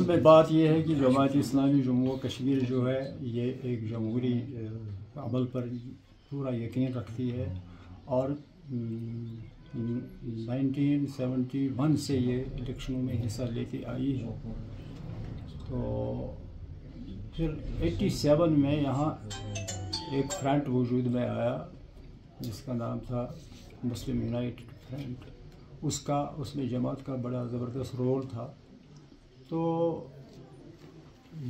में बात यह है कि जमात इस्लामी जम्मू कश्मीर जो है ये एक जमहूरी अमल पर पूरा यकीन रखती है और 1971 से ये इलेक्शनों में हिस्सा लेती आई है। तो फिर 87 में यहाँ एक फ्रंट वजूद में आया जिसका नाम था मुस्लिम यूनाइटेड फ्रंट। उसमें जमात का बड़ा ज़बरदस्त रोल था। तो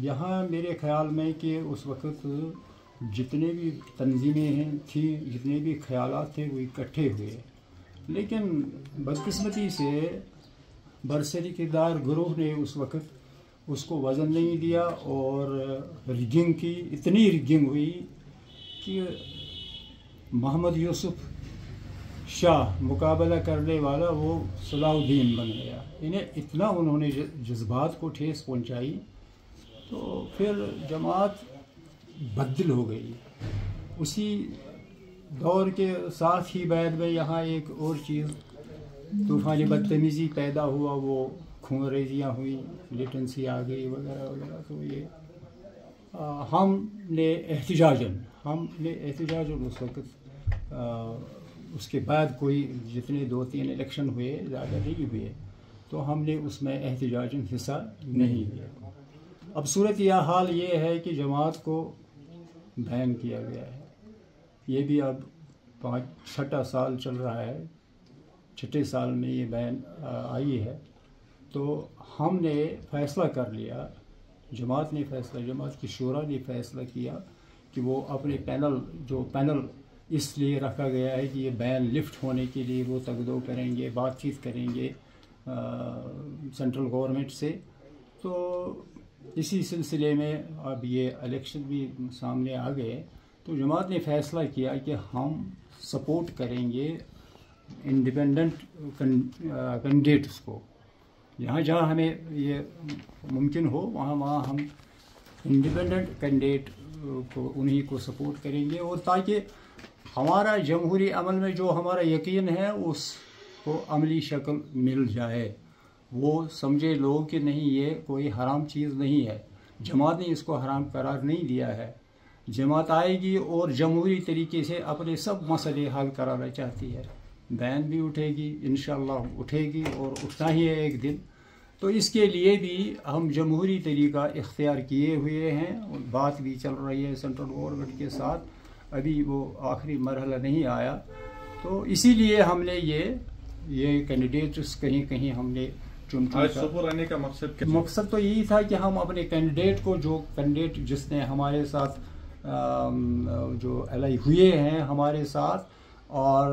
यहाँ मेरे ख़्याल में कि उस वक़्त जितने भी तंजीमें थी, जितने भी ख़यालात थे वो इकट्ठे हुए, लेकिन बदकिस्मती से बरसरीक़दार ग्रोह ने उस वक़्त उसको वज़न नहीं दिया और रिगिंग की, इतनी रिगिंग हुई कि मोहम्मद यूसुफ शाह मुकाबला करने वाला वो सलाउद्दीन बन गया। इन्हें इतना उन्होंने जज्बात को ठेस पहुंचाई, तो फिर जमात बदल हो गई। उसी दौर के साथ ही बाद में यहाँ एक और चीज़ तूफ़ानी बदतमीज़ी पैदा हुआ, वो खूनरेजियाँ हुई, मिलिटेंसी आ गई वगैरह वगैरह। तो ये हमने एहतिजाजन उस वक़्त उसके बाद कोई जितने 2-3 इलेक्शन हुए, ज़्यादा नहीं हुए, तो हमने उसमें एहतिजाजन हिस्सा नहीं लिया। अब सूरत यह हाल ये है कि जमात को बैन किया गया है। ये भी अब 6वां साल चल रहा है, 6ठे साल में ये बैन आई है। तो हमने फ़ैसला कर लिया, जमात की शूरा ने फ़ैसला किया कि वो अपने पैनल इसलिए रखा गया है कि ये बैन लिफ्ट होने के लिए वो तगदो करेंगे, बातचीत करेंगे सेंट्रल गवर्नमेंट से। तो इसी सिलसिले में अब ये इलेक्शन भी सामने आ गए, तो जमात ने फ़ैसला किया कि हम सपोर्ट करेंगे इंडिपेंडेंट कैंडिडेट्स को। जहाँ हमें ये मुमकिन हो वहाँ हम इंडिपेंडेंट कैंडिडेट को, उन्हीं को सपोर्ट करेंगे, और ताकि हमारा जमहूरी अमल में जो हमारा यकीन है उसको अमली शक्ल मिल जाए। वो समझे लोग कि नहीं, ये कोई हराम चीज़ नहीं है, जमात ने इसको हराम करार नहीं दिया है। जमात आएगी और जमहूरी तरीके से अपने सब मसले हल कराना चाहती है। बैन भी उठेगी, इंशाअल्लाह उठेगी और उठना ही है एक दिन। तो इसके लिए भी हम जमहूरी तरीका इख्तियार किए हुए हैं और बात भी चल रही है सेंट्रल गवर्नमेंट के साथ। अभी वो आखिरी मरहला नहीं आया, तो इसीलिए हमने ये कैंडिडेट्स कहीं हमने आने का मकसद तो यही था कि हम अपने कैंडिडेट को, जो कैंडिडेट जिसने हमारे साथ जो एलाई हुए हैं हमारे साथ, और